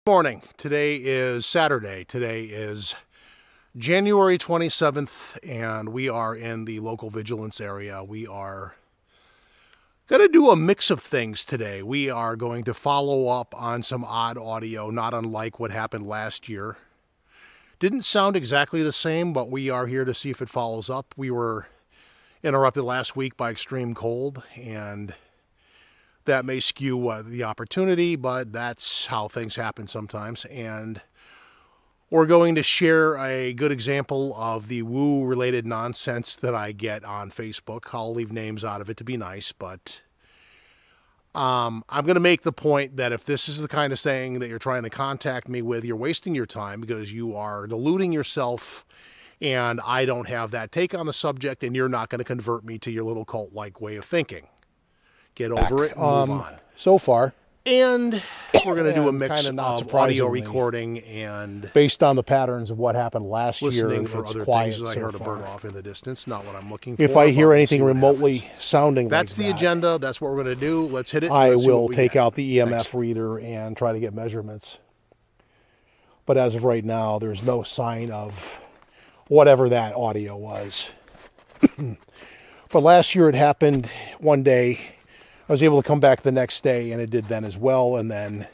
Morning. Today is Saturday. Today is January 27th, and we are in the local vigilance area. We are going to do a mix of things today. We are going to follow up on some odd audio, not unlike what happened last year. Didn't sound exactly the same, but we are here to see if it follows up. We were interrupted last week by extreme cold, and that may skew the opportunity, but that's how things happen sometimes. And we're going to share a good example of the woo-related nonsense that I get on Facebook. I'll leave names out of it to be nice, but I'm going to make the point that if this is the kind of thing that you're trying to contact me with, you're wasting your time because you are deluding yourself, and I don't have that take on the subject, and you're not going to convert me to your little cult-like way of thinking. Get over it and move on. So far. And we're going to do a mix kinda not of audio surprisingly, recording and based on the patterns of what happened last year, listening for it's other quiet things. I so heard a far. bird off in the distance. Not what I'm looking for. If I hear but we'll anything see what remotely happens. sounding That's like the that, agenda. That's what we're going to do. Let's hit it. I Let's see will what we take get. out the EMF Thanks. reader and try to get measurements. But as of right now, there's no sign of whatever that audio was. But last year it happened one day. I was able to come back the next day, and it did then as well. And then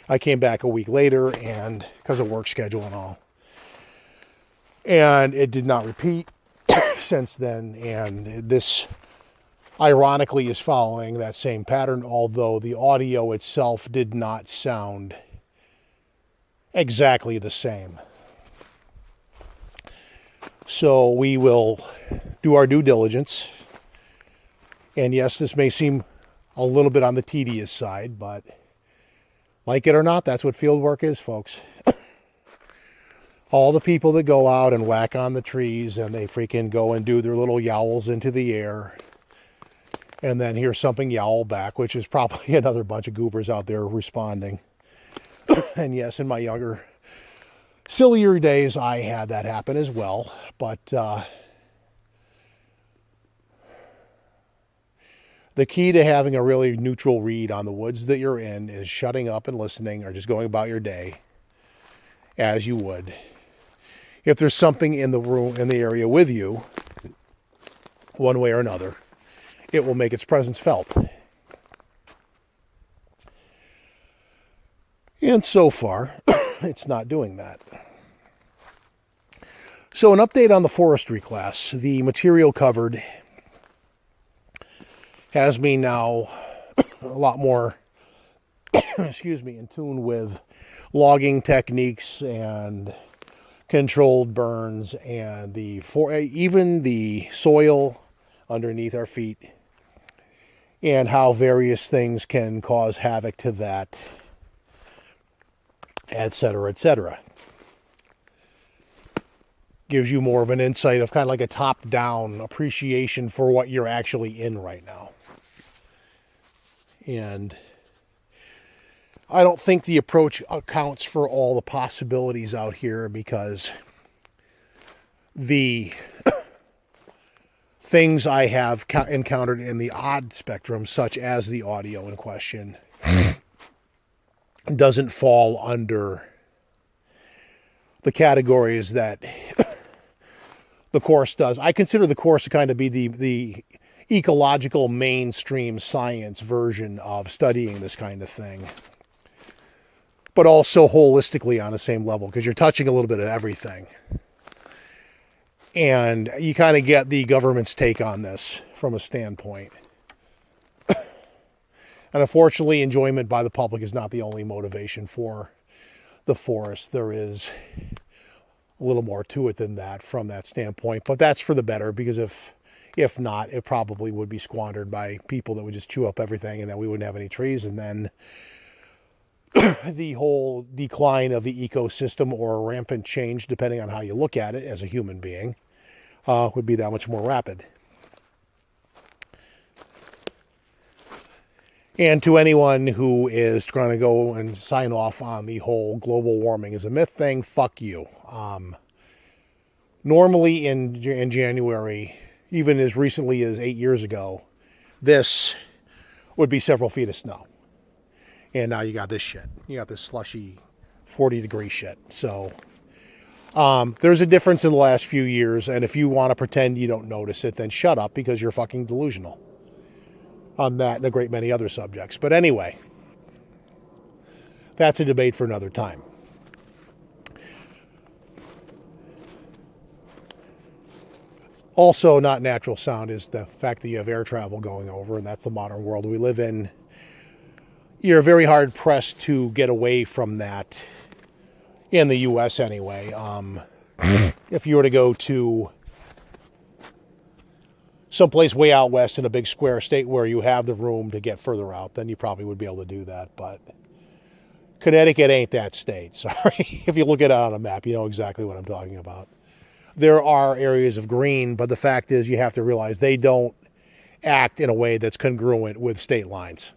I came back a week later, and because of work schedule and all. And it did not repeat since then. And this, ironically, is following that same pattern, although the audio itself did not sound exactly the same. So we will do our due diligence. And yes, this may seem a little bit on the tedious side, but like it or not, that's what field work is, folks. All the people that go out and whack on the trees and they freaking go and do their little yowls into the air and then hear something yowl back, which is probably another bunch of goobers out there responding. And yes, in my younger, sillier days, I had that happen as well, but the key to having a really neutral read on the woods that you're in is shutting up and listening, or just going about your day as you would. If there's something in the room, in the area with you, one way or another, it will make its presence felt. And so far, it's not doing that. So an update on the forestry class. The material covered has me now a lot more, in tune with logging techniques and controlled burns and even the soil underneath our feet and how various things can cause havoc to that, etc., etc. Gives you more of an insight of kind of like a top-down appreciation for what you're actually in right now. And I don't think the approach accounts for all the possibilities out here, because the things I have encountered in the odd spectrum, such as the audio in question, doesn't fall under the categories that the course does. I consider the course to kind of be the ecological mainstream science version of studying this kind of thing, but also holistically on the same level, because you're touching a little bit of everything. And you kind of get the government's take on this from a standpoint. And unfortunately, enjoyment by the public is not the only motivation for the forest. There is a little more to it than that from that standpoint, but that's for the better, because if not, it probably would be squandered by people that would just chew up everything, and then we wouldn't have any trees, and then the whole decline of the ecosystem, or rampant change, depending on how you look at it as a human being, would be that much more rapid. And to anyone who is trying to go and sign off on the whole global warming is a myth thing, fuck you. Normally in January, even as recently as 8 years ago, this would be several feet of snow. And now you got this shit. You got this slushy 40-degree shit. So there's a difference in the last few years. And if you want to pretend you don't notice it, then shut up, because you're fucking delusional on that and a great many other subjects. But anyway, that's a debate for another time. Also, not natural sound is the fact that you have air travel going over, and that's the modern world we live in. You're very hard pressed to get away from that in the U.S. anyway. If you were to go to someplace way out west in a big square state where you have the room to get further out, then you probably would be able to do that. But Connecticut ain't that state. Sorry. If you look at it on a map, you know exactly what I'm talking about. There are areas of green, but the fact is you have to realize they don't act in a way that's congruent with state lines.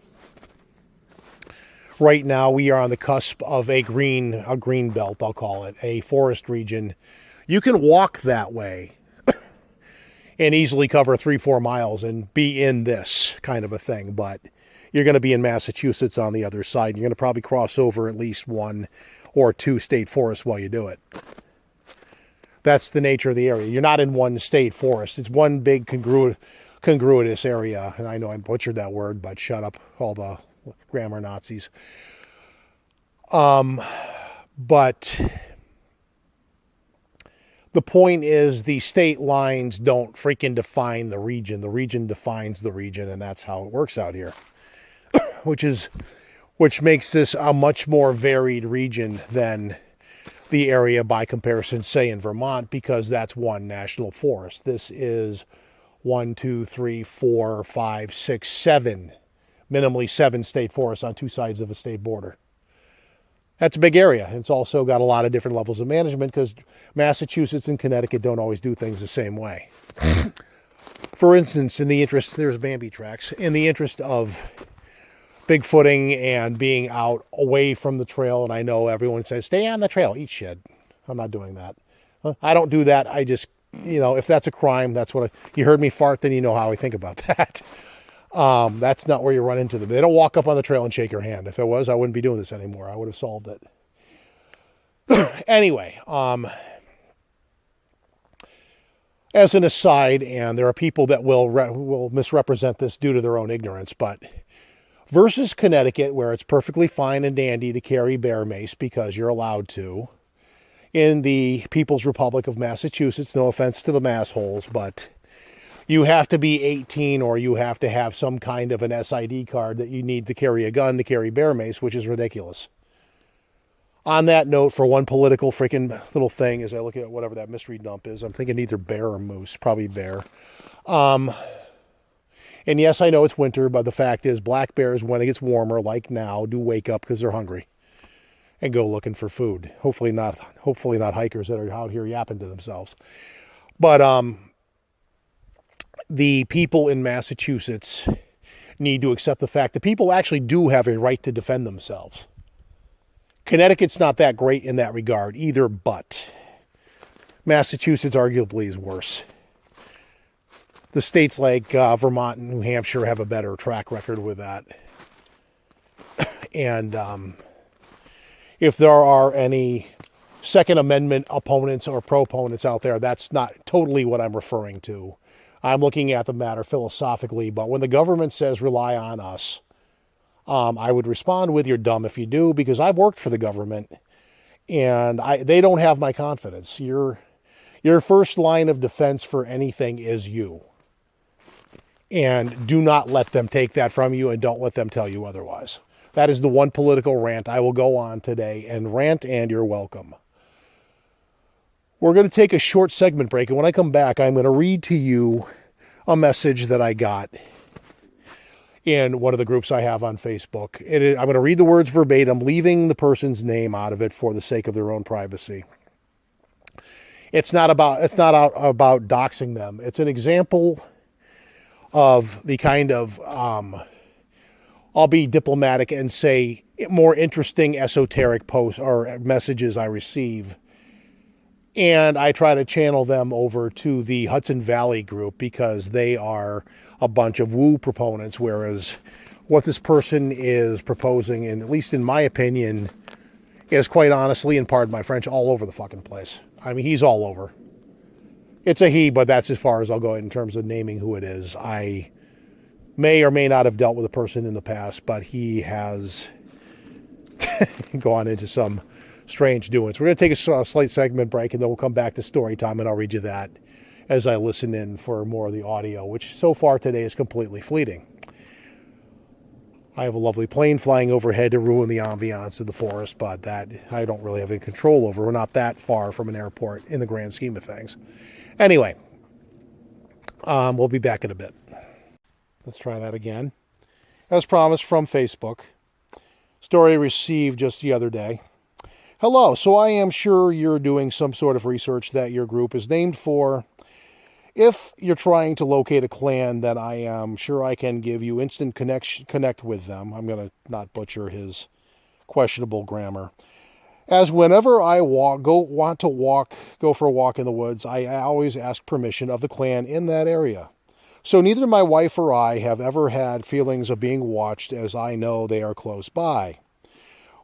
Right now, we are on the cusp of a green belt, I'll call it, a forest region. You can walk that way and easily cover 3-4 miles and be in this kind of a thing, but you're going to be in Massachusetts on the other side. And you're going to probably cross over at least 1 or 2 state forests while you do it. That's the nature of the area. You're not in one state forest. It's one big congruitous area. And I know I butchered that word, but shut up, all the grammar Nazis. But the point is the state lines don't freaking define the region. The region defines the region, and that's how it works out here. which makes this a much more varied region than the area by comparison, say in Vermont, because that's one national forest. This is 1, 2, 3, 4, 5, 6, 7, minimally 7 state forests on 2 sides of a state border. That's a big area. It's also got a lot of different levels of management because Massachusetts and Connecticut don't always do things the same way. For instance, there's Bambi tracks, in the interest of bigfooting and being out away from the trail, and I know everyone says, stay on the trail, eat shit. I'm not doing that. I don't do that. I just, if that's a crime, that's what you heard me fart, then you know how I think about that. That's not where you run into them. They don't walk up on the trail and shake your hand. If it was, I wouldn't be doing this anymore. I would have solved it. Anyway, as an aside, and there are people that will misrepresent this due to their own ignorance, but versus Connecticut, where it's perfectly fine and dandy to carry bear mace because you're allowed to, in the People's Republic of Massachusetts, no offense to the massholes, but you have to be 18 or you have to have some kind of an SID card that you need to carry a gun to carry bear mace, which is ridiculous. On that note, for one political freaking little thing, as I look at whatever that mystery dump is, I'm thinking either bear or moose, probably bear. And yes, I know it's winter, but the fact is black bears, when it gets warmer, like now, do wake up because they're hungry and go looking for food. Hopefully not hikers that are out here yapping to themselves. But the people in Massachusetts need to accept the fact that people actually do have a right to defend themselves. Connecticut's not that great in that regard either, but Massachusetts arguably is worse. The states like Vermont and New Hampshire have a better track record with that. And if there are any Second Amendment opponents or proponents out there, that's not totally what I'm referring to. I'm looking at the matter philosophically, but when the government says rely on us, I would respond with you're dumb if you do, because I've worked for the government and they don't have my confidence. Your first line of defense for anything is you. And do not let them take that from you, and don't let them tell you otherwise. That is the one political rant I will go on today, and rant and you're welcome. We're going to take a short segment break, and when I come back, I'm going to read to you a message that I got in one of the groups I have on Facebook. I'm going to read the words verbatim, leaving the person's name out of it for the sake of their own privacy. It's not about doxing them. It's an example of the kind of, I'll be diplomatic and say more interesting esoteric posts or messages I receive. And I try to channel them over to the Hudson Valley group because they are a bunch of woo proponents, whereas what this person is proposing, and at least in my opinion, is quite honestly, and pardon my French, all over the fucking place. I mean, he's all over. It's a he, but that's as far as I'll go in terms of naming who it is. I may or may not have dealt with a person in the past, but he has gone into some strange doings. We're going to take a slight segment break, and then we'll come back to story time, and I'll read you that as I listen in for more of the audio, which so far today is completely fleeting. I have a lovely plane flying overhead to ruin the ambiance of the forest, but that I don't really have any control over. We're not that far from an airport in the grand scheme of things. Anyway, we'll be back in a bit. Let's try that again. As promised, from Facebook. Story received just the other day. Hello, so I am sure you're doing some sort of research that your group is named for. If you're trying to locate a clan, then I am sure I can give you instant connect with them. I'm going to not butcher his questionable grammar. As whenever I go for a walk in the woods, I always ask permission of the clan in that area. So neither my wife or I have ever had feelings of being watched, as I know they are close by.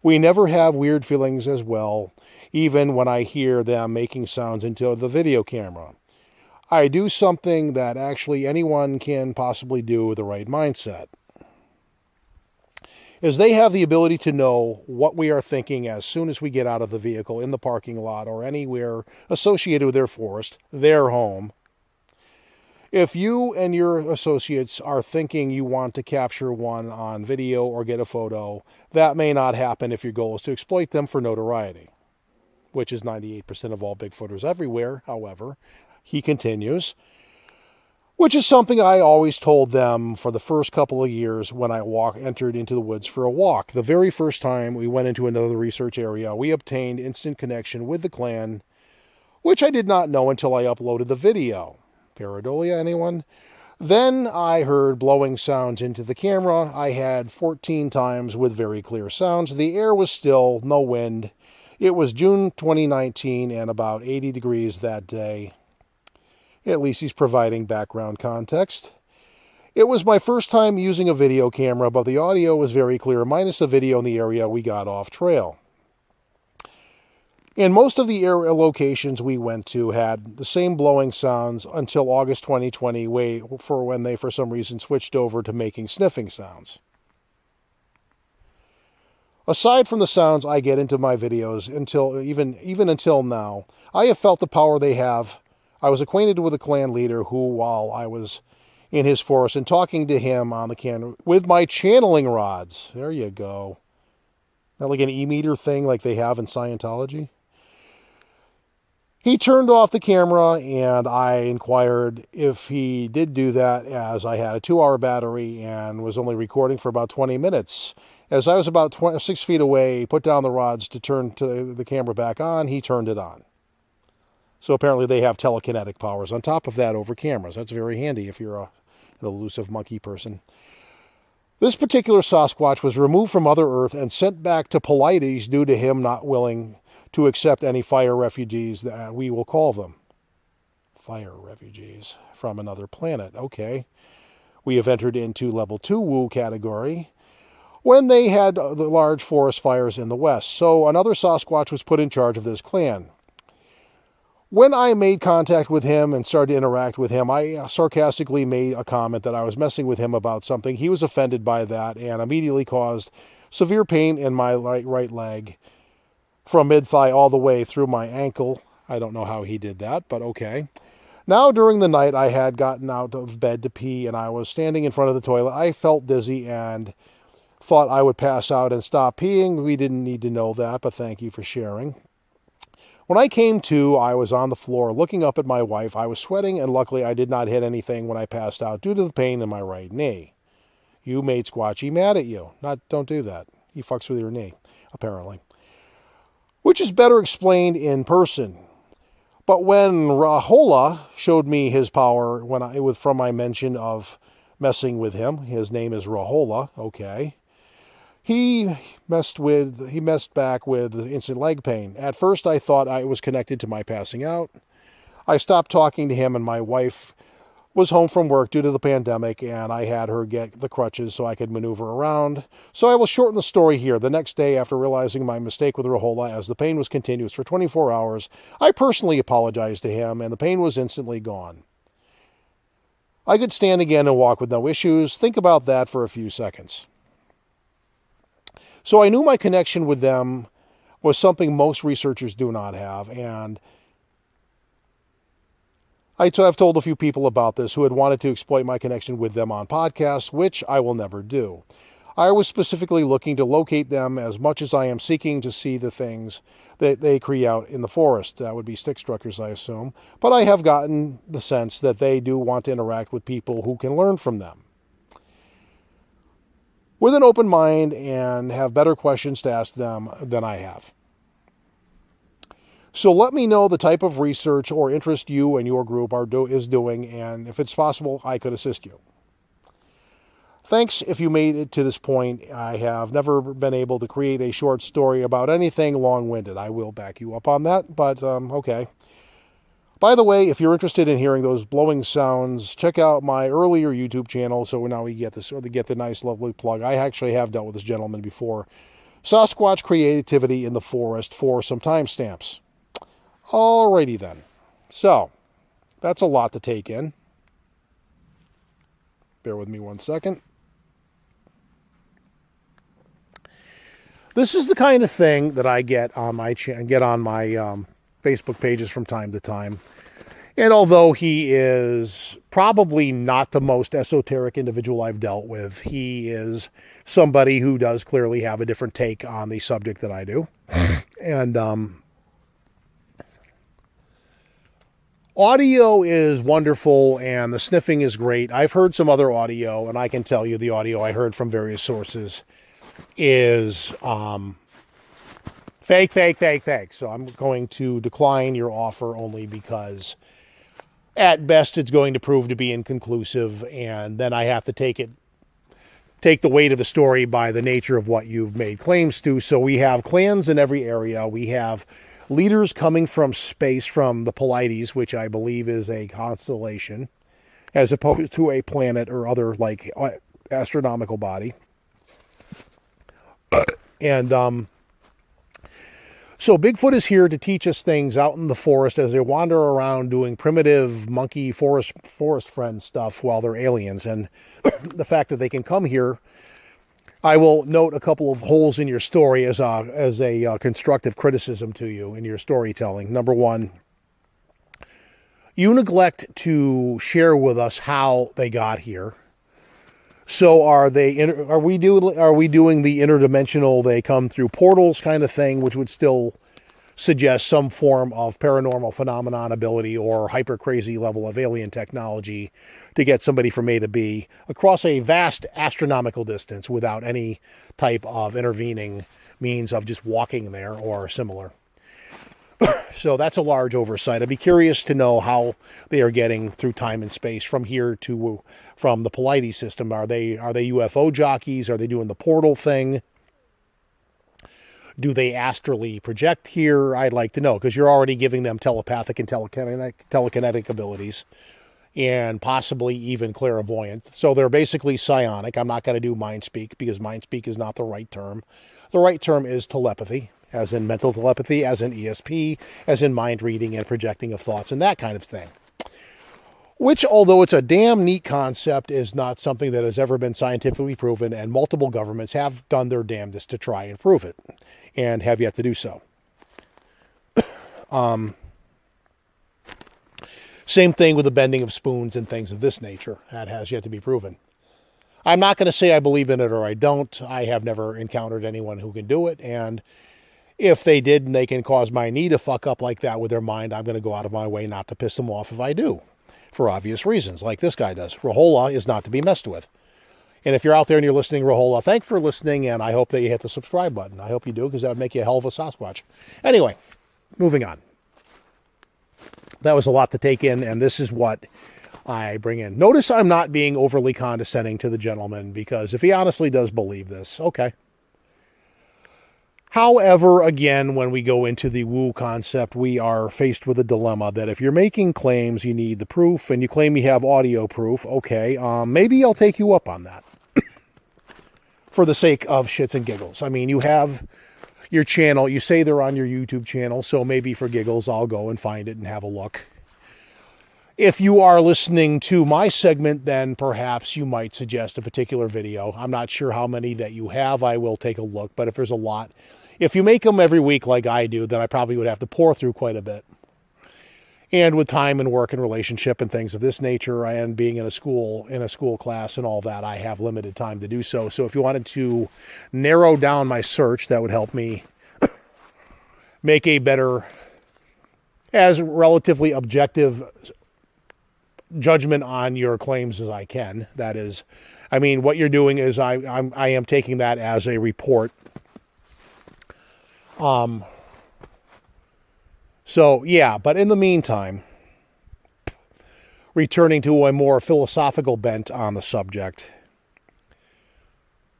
We never have weird feelings as well, even when I hear them making sounds into the video camera. I do something that actually anyone can possibly do with the right mindset, is they have the ability to know what we are thinking as soon as we get out of the vehicle in the parking lot or anywhere associated with their forest, their home. If you and your associates are thinking you want to capture one on video or get a photo, that may not happen if your goal is to exploit them for notoriety, which is 98% of all Bigfooters everywhere, however. He continues, which is something I always told them for the first couple of years when I entered into the woods for a walk. The very first time we went into another research area, we obtained instant connection with the clan, which I did not know until I uploaded the video. Pareidolia, anyone? Then I heard blowing sounds into the camera. I had 14 times with very clear sounds. The air was still, no wind. It was June 2019 and about 80 degrees that day. At least he's providing background context. It was my first time using a video camera, but the audio was very clear, minus the video in the area we got off trail. And most of the area locations we went to had the same blowing sounds until August 2020, when they, for some reason, switched over to making sniffing sounds. Aside from the sounds I get into my videos, even until now, I have felt the power they have. I was acquainted with a clan leader who, while I was in his forest and talking to him on the camera with my channeling rods, there you go. Not like an e-meter thing like they have in Scientology. He turned off the camera, and I inquired if he did do that, as I had a 2-hour battery and was only recording for about 20 minutes. As I was about 6 feet away, put down the rods to turn the camera back on, he turned it on. So apparently they have telekinetic powers on top of that over cameras. That's very handy if you're an elusive monkey person. This particular Sasquatch was removed from Mother Earth and sent back to Polites due to him not willing to accept any fire refugees, that we will call them. Fire refugees from another planet. Okay. We have entered into level 2 woo category when they had the large forest fires in the west. So another Sasquatch was put in charge of this clan. When I made contact with him and started to interact with him, I sarcastically made a comment that I was messing with him about something. He was offended by that and immediately caused severe pain in my right leg from mid-thigh all the way through my ankle. I don't know how he did that, but okay. Now, during the night, I had gotten out of bed to pee, and I was standing in front of the toilet. I felt dizzy and thought I would pass out and stop peeing. We didn't need to know that, but thank you for sharing. When I came to, I was on the floor looking up at my wife. I was sweating, and luckily I did not hit anything when I passed out due to the pain in my right knee. You made Squatchy mad at you. Don't do that. He fucks with your knee, apparently. Which is better explained in person. But when Rahola showed me his power from my mention of messing with him, his name is Rahola, okay. He messed back with instant leg pain. At first I thought I was connected to my passing out. I stopped talking to him, and my wife was home from work due to the pandemic, and I had her get the crutches so I could maneuver around. So I will shorten the story here. The next day, after realizing my mistake with Rahola, as the pain was continuous for 24 hours, I personally apologized to him, and the pain was instantly gone. I could stand again and walk with no issues. Think about that for a few seconds. So I knew my connection with them was something most researchers do not have, and I've told a few people about this who had wanted to exploit my connection with them on podcasts, which I will never do. I was specifically looking to locate them as much as I am seeking to see the things that they create out in the forest. That would be stick struckers, I assume. But I have gotten the sense that they do want to interact with people who can learn from them with an open mind and have better questions to ask them than I have. So let me know the type of research or interest you and your group is doing, and if it's possible, I could assist you. Thanks if you made it to this point. I have never been able to create a short story about anything long-winded. I will back you up on that, but okay. By the way, if you're interested in hearing those blowing sounds, check out my earlier YouTube channel. So now we get this, or they get the nice, lovely plug. I actually have dealt with this gentleman before. Sasquatch Creativity in the Forest for some timestamps. Alrighty then. So, that's a lot to take in. Bear with me one second. This is the kind of thing that I get on my Facebook pages from time to time. And although he is probably not the most esoteric individual I've dealt with, he is somebody who does clearly have a different take on the subject than I do. And audio is wonderful, and the sniffing is great. I've heard some other audio, and I can tell you the audio I heard from various sources is fake. So I'm going to decline your offer only because at best it's going to prove to be inconclusive, and then I have to take the weight of the story by the nature of what you've made claims to. So we have clans in every area. We have leaders coming from space, from the Pleiades, which I believe is a constellation, as opposed to a planet or other like astronomical body. And so Bigfoot is here to teach us things out in the forest as they wander around doing primitive monkey forest friend stuff while they're aliens. And the fact that they can come here, I will note a couple of holes in your story as a constructive criticism to you in your storytelling. Number one, you neglect to share with us how they got here. So are we doing the interdimensional, they come through portals kind of thing, which would still suggest some form of paranormal phenomenon ability or hyper crazy level of alien technology to get somebody from A to B across a vast astronomical distance without any type of intervening means of just walking there or similar. So that's a large oversight. I'd be curious to know how they are getting through time and space from here to from the Pleiades system. Are they UFO jockeys? Are they doing the portal thing? Do they astrally project here? I'd like to know, because you're already giving them telepathic and telekinetic abilities, and possibly even clairvoyant. So they're basically psionic. I'm not going to do mind speak, because mind speak is not the right term. The right term is telepathy, as in mental telepathy, as in ESP, as in mind reading and projecting of thoughts and that kind of thing. Which, although it's a damn neat concept, is not something that has ever been scientifically proven, and multiple governments have done their damnedest to try and prove it, and have yet to do so. Same thing with the bending of spoons and things of this nature. That has yet to be proven. I'm not going to say I believe in it or I don't. I have never encountered anyone who can do it, and if they did and they can cause my knee to fuck up like that with their mind, I'm going to go out of my way not to piss them off if I do, for obvious reasons, like this guy does. Rahola is not to be messed with. And if you're out there and you're listening, Rahola, thanks for listening, and I hope that you hit the subscribe button. I hope you do, because that would make you a hell of a Sasquatch. Anyway, moving on. That was a lot to take in, and this is what I bring in. Notice I'm not being overly condescending to the gentleman, because if he honestly does believe this, okay. However, again, when we go into the woo concept, we are faced with a dilemma that if you're making claims, you need the proof, and you claim you have audio proof. Okay, maybe I'll take you up on that for the sake of shits and giggles. I mean, you have your channel. You say they're on your YouTube channel, so maybe for giggles, I'll go and find it and have a look. If you are listening to my segment, then perhaps you might suggest a particular video. I'm not sure how many that you have. I will take a look, but if there's a lot, if you make them every week like I do, then I probably would have to pour through quite a bit. And with time and work and relationship and things of this nature, and being in a school class and all that, I have limited time to do so. So if you wanted to narrow down my search, that would help me make a better, as relatively objective judgment on your claims as I can. That is, I mean, what you're doing is I am taking that as a report. So yeah, but in the meantime, returning to a more philosophical bent on the subject,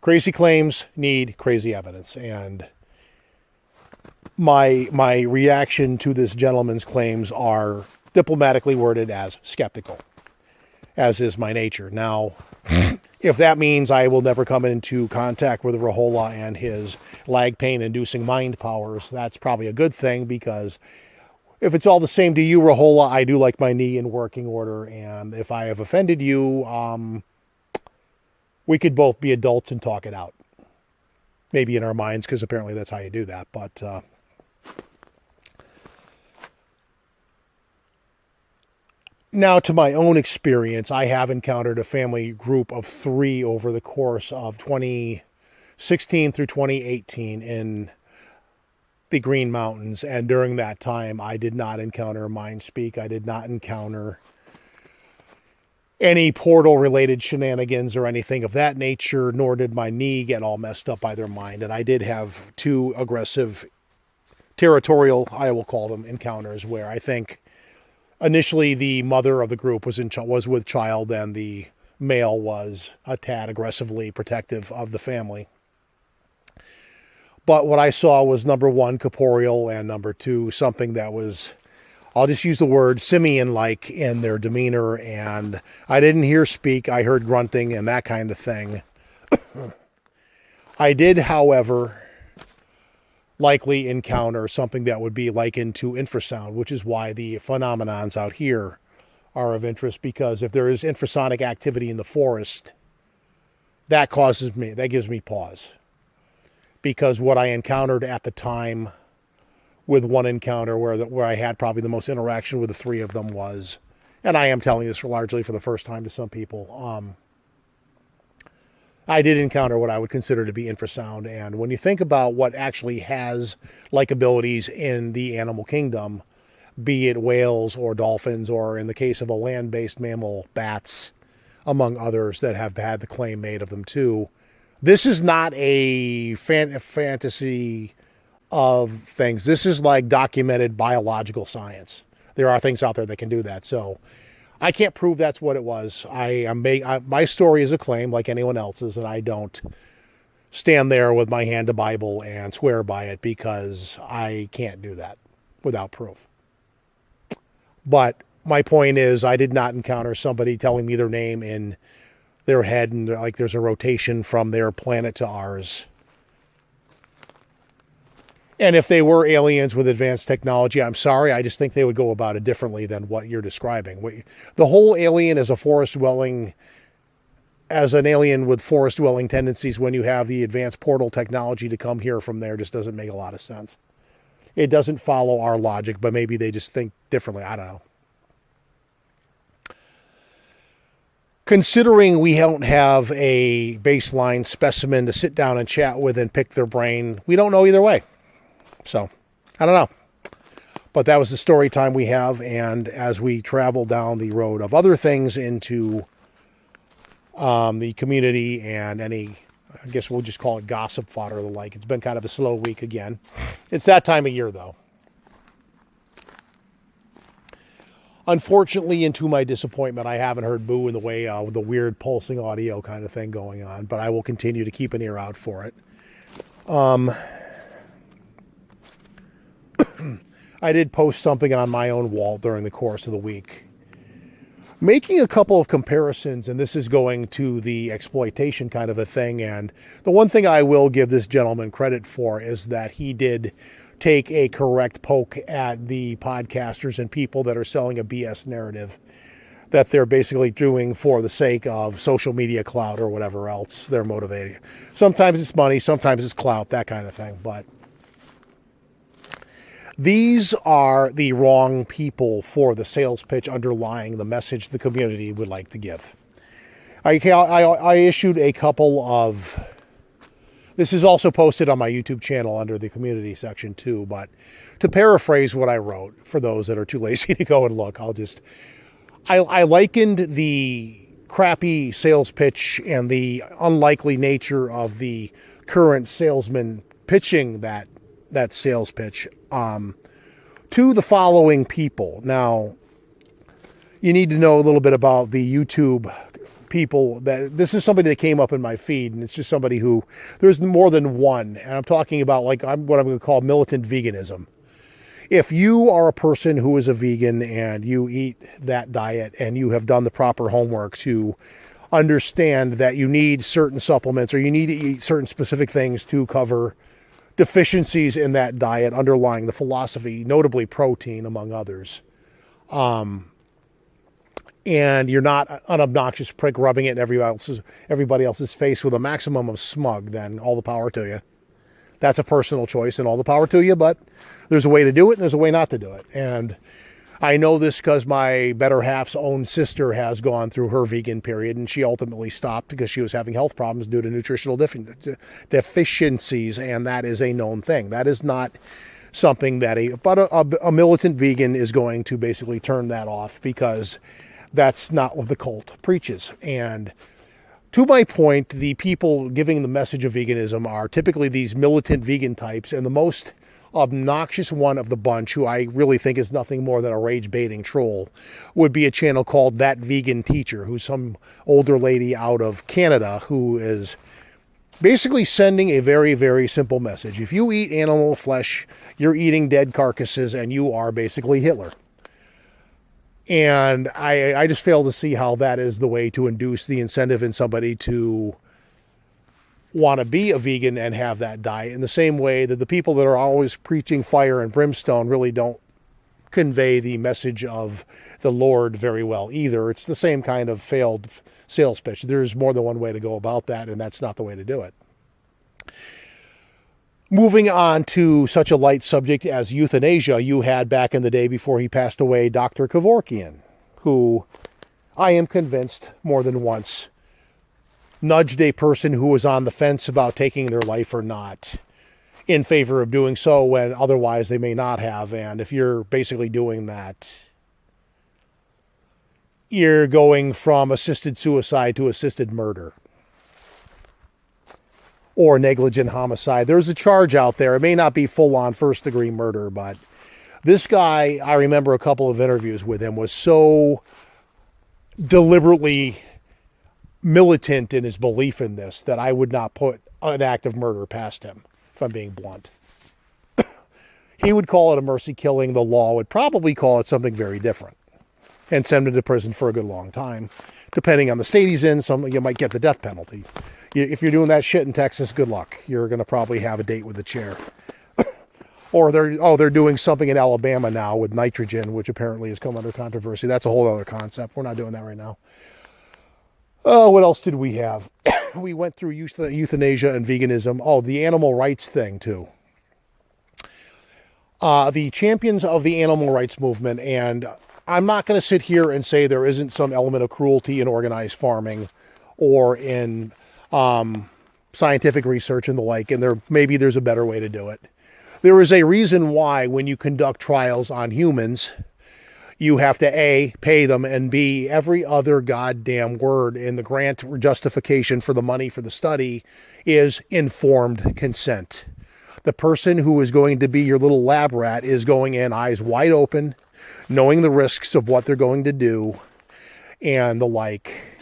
crazy claims need crazy evidence, and my reaction to this gentleman's claims are diplomatically worded as skeptical, as is my nature. Now, if that means I will never come into contact with R'Hola and his lag pain-inducing mind powers, that's probably a good thing, because if it's all the same to you, R'Hola, I do like my knee in working order, and if I have offended you, we could both be adults and talk it out. Maybe in our minds, because apparently that's how you do that, but now, to my own experience, I have encountered a family group of 3 over the course of 2016 through 2018 in the Green Mountains. And during that time, I did not encounter mind speak. I did not encounter any portal-related shenanigans or anything of that nature, nor did my knee get all messed up by their mind. And I did have 2 aggressive, territorial, I will call them, encounters where I think initially, the mother of the group was with child, and the male was a tad aggressively protective of the family. But what I saw was, number 1, corporeal, and number 2, something that was, I'll just use the word simian-like in their demeanor. And I didn't hear speak. I heard grunting and that kind of thing. I did, however, likely encounter something that would be likened to infrasound, which is why the phenomenons out here are of interest, because if there is infrasonic activity in the forest, that gives me pause. Because what I encountered at the time with one encounter where I had probably the most interaction with the 3 of them was, and I am telling this largely for the first time to some people, I did encounter what I would consider to be infrasound. And when you think about what actually has like abilities in the animal kingdom, be it whales or dolphins, or in the case of a land-based mammal, bats, among others that have had the claim made of them too, this is not a fantasy of things. This is like documented biological science. There are things out there that can do that. So I can't prove that's what it was. My story is a claim like anyone else's, and I don't stand there with my hand to Bible and swear by it, because I can't do that without proof. But my point is, I did not encounter somebody telling me their name in their head and like there's a rotation from their planet to ours. And if they were aliens with advanced technology, I'm sorry, I just think they would go about it differently than what you're describing. The whole alien as an alien with forest-dwelling tendencies, when you have the advanced portal technology to come here from there, just doesn't make a lot of sense. It doesn't follow our logic, but maybe they just think differently. I don't know. Considering we don't have a baseline specimen to sit down and chat with and pick their brain, we don't know either way. So, I don't know. But that was the story time we have, and as we travel down the road of other things into the community and any, I guess we'll just call it gossip fodder or the like. It's been kind of a slow week again. It's that time of year, though. Unfortunately, and to my disappointment, I haven't heard boo in the way of the weird pulsing audio kind of thing going on, but I will continue to keep an ear out for it. I did post something on my own wall during the course of the week, making a couple of comparisons, and this is going to the exploitation kind of a thing. And the one thing I will give this gentleman credit for is that he did take a correct poke at the podcasters and people that are selling a BS narrative that they're basically doing for the sake of social media clout or whatever else they're motivating. Sometimes it's money, sometimes it's clout, that kind of thing. But these are the wrong people for the sales pitch underlying the message the community would like to give. I issued a couple of... This is also posted on my YouTube channel under the community section too, but to paraphrase what I wrote, for those that are too lazy to go and look, I likened the crappy sales pitch and the unlikely nature of the current salesman pitching that sales pitch to the following people. Now, you need to know a little bit about the YouTube people. That this is somebody that came up in my feed, and it's just somebody who, there's more than one, and I'm talking about what I'm going to call militant veganism. If you are a person who is a vegan and you eat that diet and you have done the proper homework to understand that you need certain supplements or you need to eat certain specific things to cover deficiencies in that diet underlying the philosophy, notably protein among others, and you're not an obnoxious prick rubbing it in everybody else's face with a maximum of smug, then all the power to you. That's a personal choice and all the power to you, but there's a way to do it and there's a way not to do it. And I know this because my better half's own sister has gone through her vegan period, and she ultimately stopped because she was having health problems due to nutritional deficiencies, and that is a known thing. That is not something that a militant vegan is going to basically turn that off, because that's not what the cult preaches. And to my point, the people giving the message of veganism are typically these militant vegan types, and the most obnoxious one of the bunch, who I really think is nothing more than a rage-baiting troll, would be a channel called That Vegan Teacher, who's some older lady out of Canada who is basically sending a very, very simple message. If you eat animal flesh, you're eating dead carcasses, and you are basically Hitler. And I just fail to see how that is the way to induce the incentive in somebody to want to be a vegan and have that diet, in the same way that the people that are always preaching fire and brimstone really don't convey the message of the Lord very well either. It's the same kind of failed sales pitch. There's more than one way to go about that, and that's not the way to do it. Moving on to such a light subject as euthanasia, you had back in the day before he passed away, Dr. Kevorkian, who I am convinced more than once nudged a person who was on the fence about taking their life or not in favor of doing so when otherwise they may not have. And if you're basically doing that, you're going from assisted suicide to assisted murder or negligent homicide. There's a charge out there. It may not be full-on first-degree murder, but this guy, I remember a couple of interviews with him, was so deliberately militant in his belief in this that I would not put an act of murder past him, if I'm being blunt. He would call it a mercy killing. The law would probably call it something very different and send him to prison for a good long time. Depending on the state he's in, you might get the death penalty. If you're doing that shit in Texas, good luck. You're going to probably have a date with the chair. Or they're doing something in Alabama now with nitrogen, which apparently has come under controversy. That's a whole other concept. We're not doing that right now. What else did we have? We went through euthanasia and veganism. Oh, the animal rights thing too. The champions of the animal rights movement, and I'm not going to sit here and say there isn't some element of cruelty in organized farming or in scientific research and the like, and maybe there's a better way to do it. There is a reason why when you conduct trials on humans, you have to A, pay them, and B, every other goddamn word in the grant justification for the money for the study is informed consent. The person who is going to be your little lab rat is going in eyes wide open, knowing the risks of what they're going to do and the like.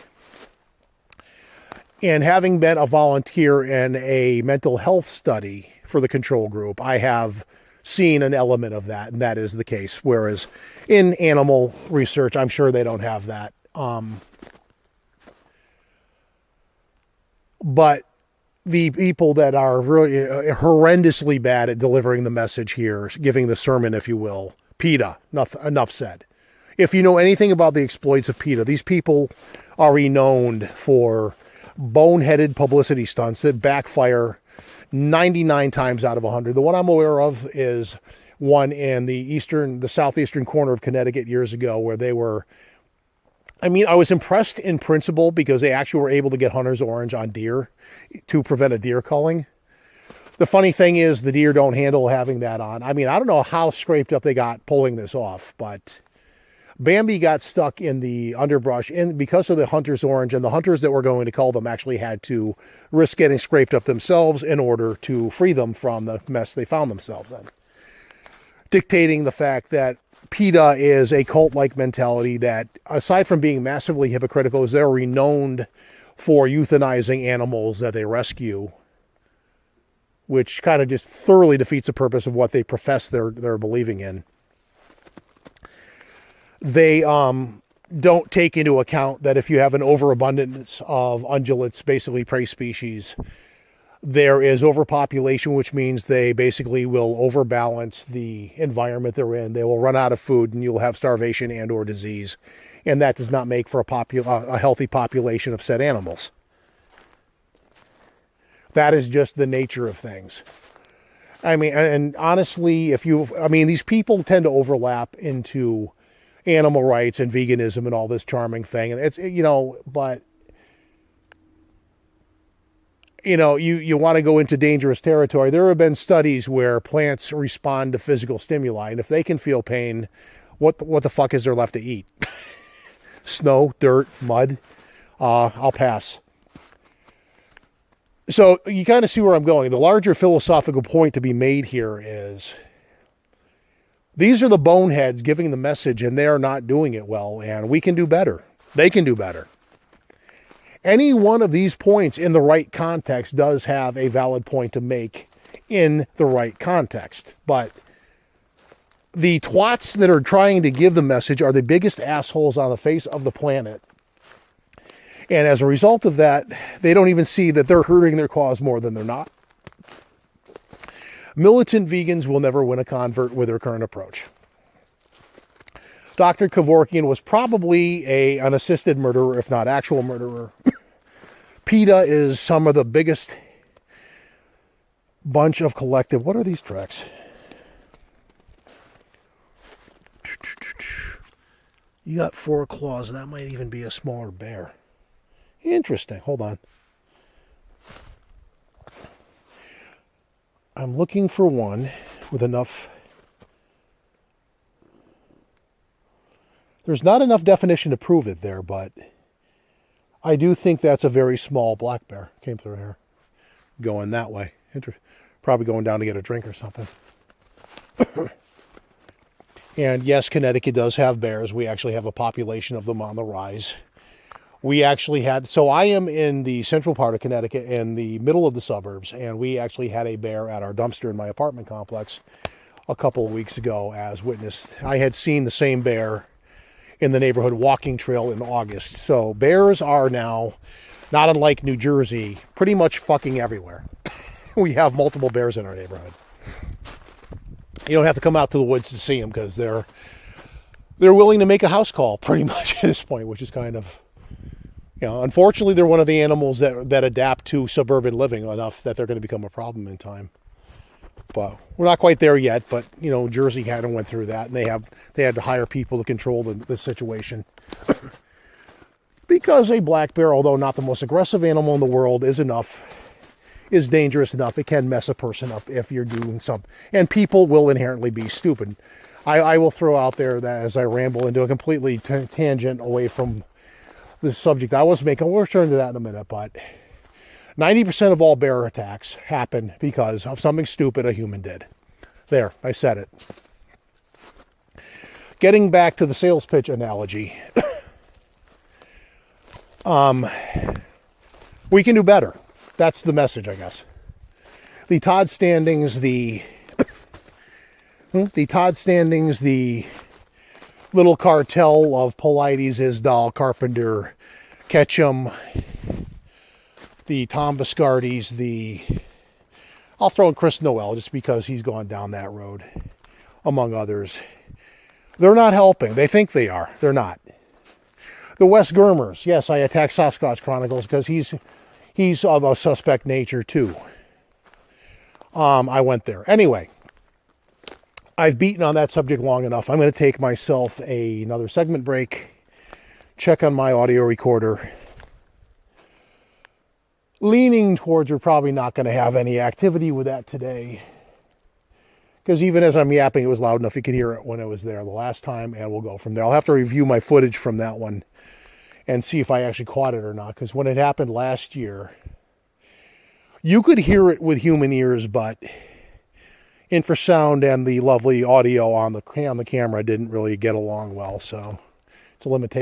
And having been a volunteer in a mental health study for the control group, I have seen an element of that, and that is the case. Whereas in animal research, I'm sure they don't have that. But the people that are really horrendously bad at delivering the message here, giving the sermon, if you will, PETA, enough said. If you know anything about the exploits of PETA, these people are renowned for boneheaded publicity stunts that backfire 99 times out of 100. The one I'm aware of is one in the southeastern corner of Connecticut years ago where they were, I was impressed in principle because they actually were able to get hunter's orange on deer to prevent a deer culling. The funny thing is the deer don't handle having that on. I don't know how scraped up they got pulling this off, but Bambi got stuck in the underbrush and because of the hunter's orange, and the hunters that were going to cull them actually had to risk getting scraped up themselves in order to free them from the mess they found themselves in. Dictating the fact that PETA is a cult-like mentality that, aside from being massively hypocritical, is they're renowned for euthanizing animals that they rescue, which kind of just thoroughly defeats the purpose of what they profess they're believing in. They don't take into account that if you have an overabundance of ungulates, basically prey species, there is overpopulation, which means they basically will overbalance the environment they're in. They will run out of food and you'll have starvation and or disease. And that does not make for a healthy population of said animals. That is just the nature of things. And honestly, these people tend to overlap into animal rights and veganism and all this charming thing. And it's, but you want to go into dangerous territory. There have been studies where plants respond to physical stimuli, and if they can feel pain, what the fuck is there left to eat? Snow, dirt, mud. I'll pass. So you kind of see where I'm going. The larger philosophical point to be made here is these are the boneheads giving the message, and they are not doing it well, and we can do better. They can do better. Any one of these points in the right context does have a valid point to make in the right context. But the twats that are trying to give the message are the biggest assholes on the face of the planet. And as a result of that, they don't even see that they're hurting their cause more than they're not. Militant vegans will never win a convert with their current approach. Dr. Kevorkian was probably an assisted murderer, if not actual murderer. PETA is some of the biggest bunch of collective... What are these tracks? You got 4 claws, and that might even be a smaller bear. Interesting. Hold on. I'm looking for one with enough... There's not enough definition to prove it there, but I do think that's a very small black bear. Came through here. Going that way. Probably going down to get a drink or something. And yes, Connecticut does have bears. We actually have a population of them on the rise. We actually had... So I am in the central part of Connecticut, in the middle of the suburbs, and we actually had a bear at our dumpster in my apartment complex a couple of weeks ago as witnessed. I had seen the same bear in the neighborhood walking trail in August. So bears are now, not unlike New Jersey, pretty much fucking everywhere. We have multiple bears in our neighborhood. You don't have to come out to the woods to see them because they're willing to make a house call pretty much at this point, which is kind of, unfortunately they're one of the animals that adapt to suburban living enough that they're going to become a problem in time. But we're not quite there yet, but, Jersey had and went through that, and they had to hire people to control the situation. Because a black bear, although not the most aggressive animal in the world, is dangerous enough. It can mess a person up if you're doing something. And people will inherently be stupid. I will throw out there that as I ramble into a completely tangent away from the subject I was making, we'll return to that in a minute, but 90% of all bear attacks happen because of something stupid a human did. There, I said it. Getting back to the sales pitch analogy, we can do better. That's the message, I guess. The Todd Standings, the The Todd Standings, the Little Cartel of Polites, Isdall, Carpenter, Ketchum, the Tom Biscardis, I'll throw in Chris Noel just because he's gone down that road, among others. They're not helping. They think they are. They're not. The Wes Germers. Yes, I attack Sasquatch Chronicles because he's of a suspect nature too. I went there. Anyway, I've beaten on that subject long enough. I'm going to take myself another segment break, check on my audio recorder. Leaning towards we're probably not going to have any activity with that today. Because even as I'm yapping, it was loud enough you could hear it when it was there the last time, and we'll go from there. I'll have to review my footage from that one and see if I actually caught it or not. Because when it happened last year, you could hear it with human ears, but infrasound and the lovely audio on the camera didn't really get along well. So it's a limitation.